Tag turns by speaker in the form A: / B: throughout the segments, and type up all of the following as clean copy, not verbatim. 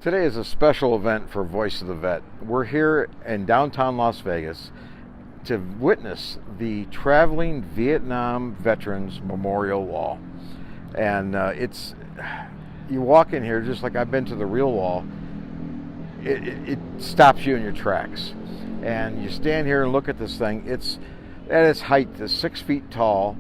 A: Today is a special event for Voice of the Vet. We're here in downtown Las Vegas to witness the Traveling Vietnam Veterans Memorial Wall. And you walk in here, just like I've been to the real wall, it stops you in your tracks. And you stand here and look at this thing. It's at its height is 6 feet tall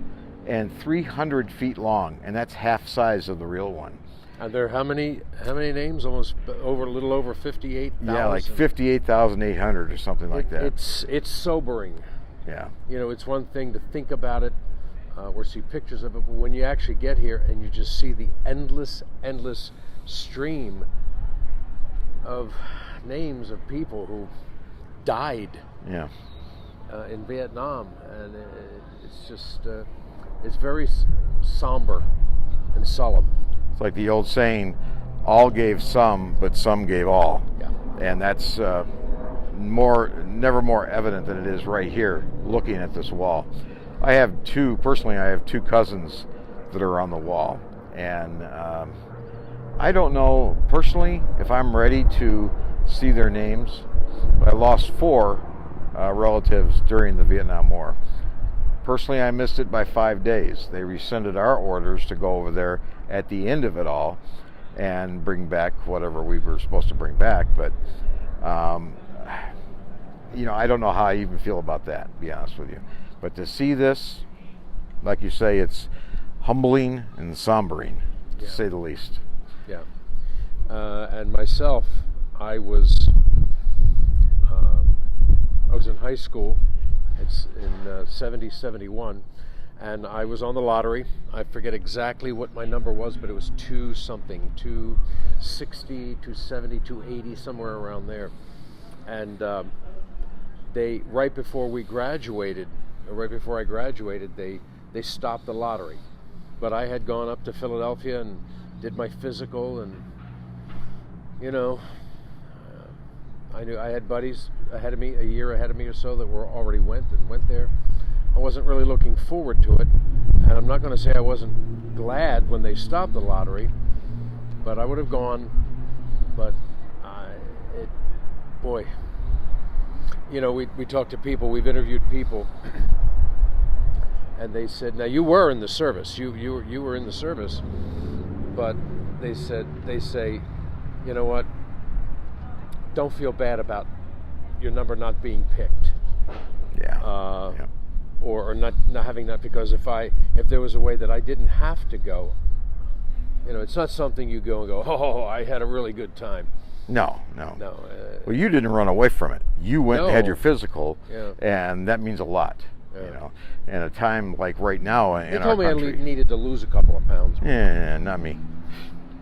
A: and 300 feet long, and that's half size of the real one.
B: Are there how many names? Almost a little over 58,000.
A: Yeah, like 58,800 or something like that.
B: It's sobering.
A: Yeah.
B: You know, it's one thing to think about it or see pictures of it, but when you actually get here and you just see the endless stream of names of people who died.
A: Yeah.
B: In Vietnam, and it's just it's very somber and solemn.
A: It's like the old saying, all gave some, but some gave all.
B: Yeah.
A: And that's never more evident than it is right here, looking at this wall. I have two cousins that are on the wall. And I don't know, personally, if I'm ready to see their names. But I lost 4 relatives during the Vietnam War. Personally, I missed it by 5 days. They rescinded our orders to go over there at the end of it all and bring back whatever we were supposed to bring back. But, I don't know how I even feel about that, to be honest with you. But to see this, like you say, it's humbling and sombering, to say the least.
B: Yeah. And myself, I was in high school. It's in 71, and I was on the lottery. I forget exactly what my number was, but it was 260, 270, 280, somewhere around there. And they right before I graduated, they stopped the lottery. But I had gone up to Philadelphia and did my physical, and I knew I had buddies ahead of me, a year ahead of me or so, that already went there. I wasn't really looking forward to it, and I'm not going to say I wasn't glad when they stopped the lottery, but I would have gone. But we talked to people, we've interviewed people, and they said, now you were in the service, you were in the service, but they say, you know what? Don't feel bad about your number not being picked.
A: Yeah.
B: Or not having that, because if there was a way that I didn't have to go, it's not something you go and go, oh, I had a really good time.
A: No. Well, you didn't run away from it. You went and had your physical, and that means a lot.
B: Yeah.
A: And a time like right now in our country.
B: They told me I needed to lose a couple of pounds.
A: Yeah, not me.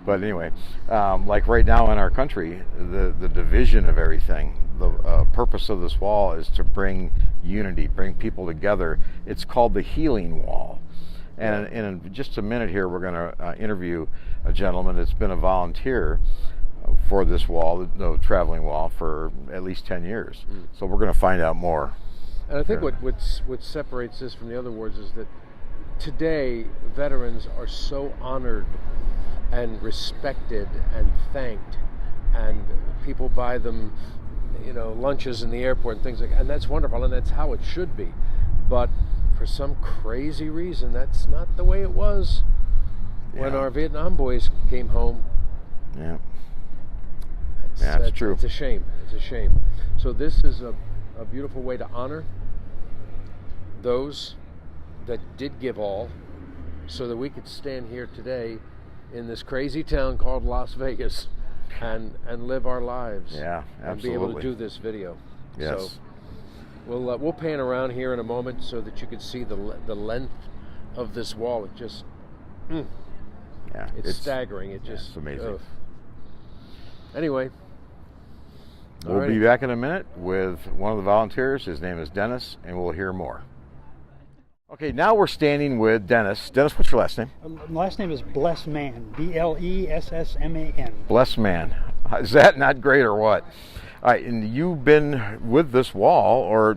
A: But anyway, like right now in our country, the division of everything, the purpose of this wall is to bring unity, bring people together. It's called the Healing Wall. And in just a minute here, we're going to interview a gentleman that's been a volunteer for this wall, the traveling wall, for at least 10 years. So we're going to find out more.
B: And I think what separates this from the other wars is that today veterans are so honored and respected and thanked, and people buy them, lunches in the airport and things like that, and that's wonderful, and that's how it should be. But for some crazy reason, that's not the way it was when our Vietnam boys came home.
A: Yeah. That's true.
B: It's a shame. So this is a beautiful way to honor those that did give all, so that we could stand here today in this crazy town called Las Vegas and live our lives.
A: Yeah, absolutely.
B: And be able to do this video.
A: Yes.
B: So we'll pan around here in a moment so that you can see the length of this wall. It just, it's staggering. It's
A: amazing.
B: Ugh. Anyway.
A: We'll be back in a minute with one of the volunteers. His name is Dennis, and we'll hear more. Okay, now we're standing with Dennis. Dennis, what's your last name?
C: My last name is Blessman, Blessman.
A: Blessman. Is that not great or what? All right, and you've been with this wall or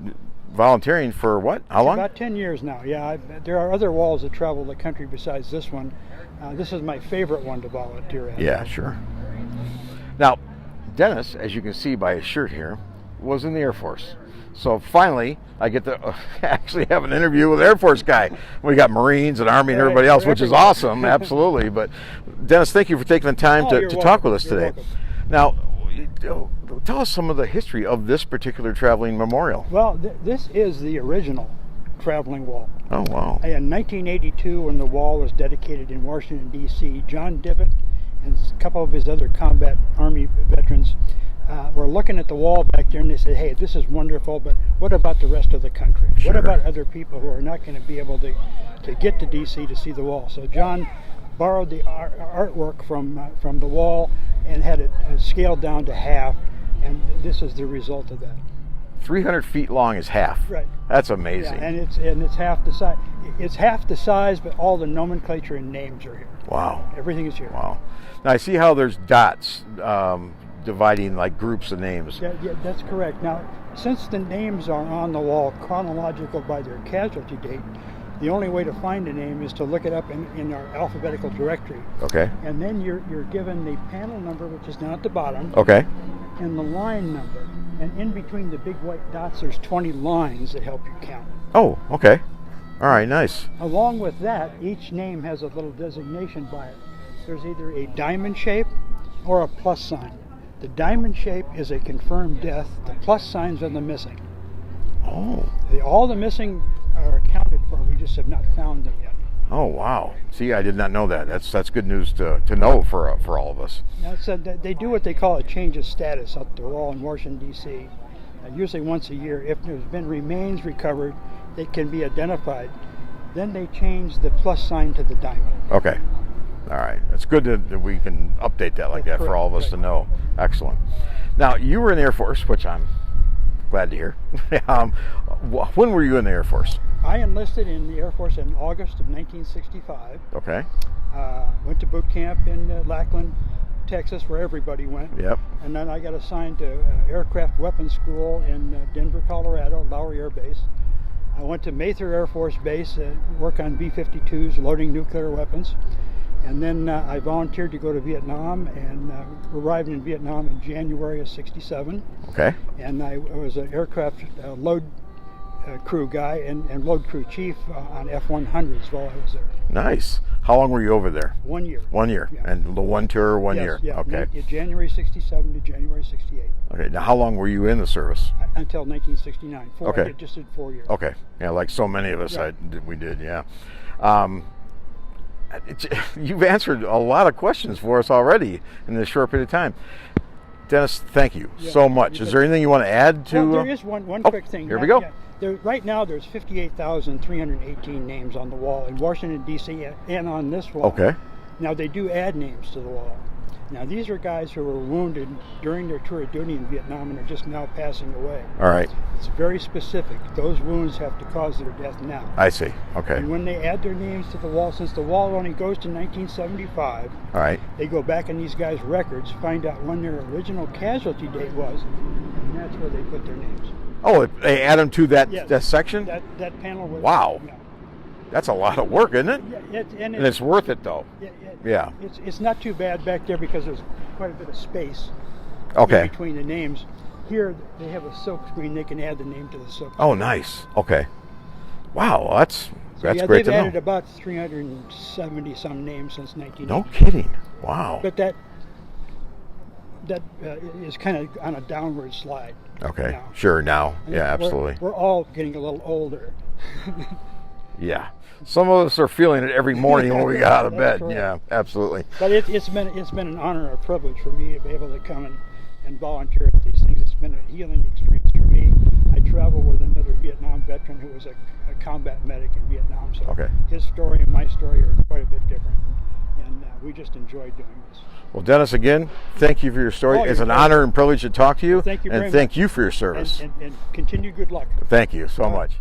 A: volunteering for what? How long?
C: About 10 years now, yeah. There are other walls that travel the country besides this one. This is my favorite one to volunteer at.
A: Yeah, sure. Now, Dennis, as you can see by his shirt here, was in the Air Force. So finally, I get to actually have an interview with an Air Force guy. We got Marines and Army and everybody else, which is awesome, absolutely. But Dennis, thank you for taking the time to talk with us today. Now, tell us some of the history of this particular traveling memorial.
C: Well, this is the original traveling wall.
A: Oh, wow.
C: In 1982, when the wall was dedicated in Washington, D.C., John Divot and a couple of his other combat Army veterans were looking at the wall back there, and they said, hey, this is wonderful, but what about the rest of the country?
A: Sure.
C: What about other people who are not going to be able to get to D.C. to see the wall? So John borrowed the artwork from the wall and had it scaled down to half, and this is the result of that.
A: 300 feet long is half.
C: Right.
A: That's amazing.
C: Yeah, and it's half the size. It's half the size, but all the nomenclature and names are here.
A: Wow.
C: Everything is here.
A: Wow. Now I see how there's dots dividing like groups of names.
C: Yeah, that's correct. Now, since the names are on the wall chronological by their casualty date, the only way to find a name is to look it up in our alphabetical directory.
A: Okay.
C: And then you're given the panel number, which is down at the bottom.
A: Okay.
C: And the line number. And in between the big white dots, there's 20 lines that help you count.
A: Oh, okay. All right, nice.
C: Along with that, each name has a little designation by it. There's either a diamond shape or a plus sign. The diamond shape is a confirmed death. The plus signs are the missing.
A: Oh.
C: All the missing are accounted for. We just have not found them yet.
A: Oh, wow. See, I did not know that. That's good news to know for all of us.
C: Now, they do what they call a change of status up the wall in Washington, D.C. Usually once a year. If there's been remains recovered, they can be identified. Then they change the plus sign to the diamond.
A: Okay. All right. It's good that we can update that like that for all of us to know. Excellent. Now, you were in the Air Force, which I'm glad to hear. When were you in the Air Force?
C: I enlisted in the Air Force in August of 1965.
A: Okay.
C: Went to boot camp in Lackland, Texas, where everybody went.
A: Yep.
C: And then I got assigned to Aircraft Weapons School in Denver, Colorado, Lowry Air Base. I went to Mather Air Force Base, work on B-52s, loading nuclear weapons. And then I volunteered to go to Vietnam and arrived in Vietnam in January of '67.
A: Okay.
C: And I was an aircraft load crew guy and load crew chief on F-100s while I was there.
A: Nice. How long were you over there?
C: 1 year.
A: 1 year.
C: Yeah.
A: And the one tour, one year.
C: Yeah.
A: Okay.
C: January '67 to January '68.
A: Okay. Now, how long were you in the service?
C: Until 1969.
A: Okay.
C: I just did 4 years.
A: Okay. Yeah, like so many of us,
C: Right.
A: we did. Yeah. You've answered a lot of questions for us already in this short period of time. Dennis, thank you so much. Is there anything you want to add to?
C: Well, there is one quick thing.
A: Here we go.
C: Yeah. Right now, there's 58,318 names on the wall in Washington, D.C. and on this wall.
A: Okay.
C: Now, they do add names to the wall. Now, these are guys who were wounded during their tour of duty in Vietnam and are just now passing away.
A: All right.
C: It's very specific. Those wounds have to cause their death now.
A: I see. Okay.
C: And when they add their names to the wall, since the wall only goes to 1975,
A: All right.
C: they go back in these guys' records, find out when their original casualty date was, and that's where they put their names.
A: Oh, they add them to that,
C: Yes.
A: that section?
C: That panel was.
A: Wow.
C: Yeah.
A: That's a lot of work, isn't it?
C: Yeah,
A: And it's worth it, though. Yeah.
C: It's not too bad back there because there's quite a bit of space
A: Okay.
C: in between the names. Here, they have a silk screen. They can add the name to the silk screen.
A: Oh, nice. Okay. Wow, that's
C: Yeah,
A: great to
C: they've
A: know.
C: added about 370 some names since 1980.
A: No kidding. Wow.
C: But that is kind of on a downward slide.
A: Okay.
C: now.
A: Sure. Now.
C: And
A: Yeah. Absolutely.
C: We're all getting a little older.
A: Yeah. Some of us are feeling it every morning when we get out of bed.
C: That's correct.
A: Yeah. Absolutely.
C: But it's been an honor and a privilege for me to be able to come and volunteer at these things. It's been a healing experience for me. I travel with another Vietnam veteran who was a combat medic in Vietnam. So
A: Okay.
C: his story and my story are quite a bit different. And we just enjoy doing this.
A: Well, Dennis, again, thank you for your story.
C: Oh,
A: It's an
C: you're
A: honor and privilege to talk to you.
C: Thank you very
A: And thank
C: much.
A: you for your service.
C: And continued good luck.
A: Thank you so much.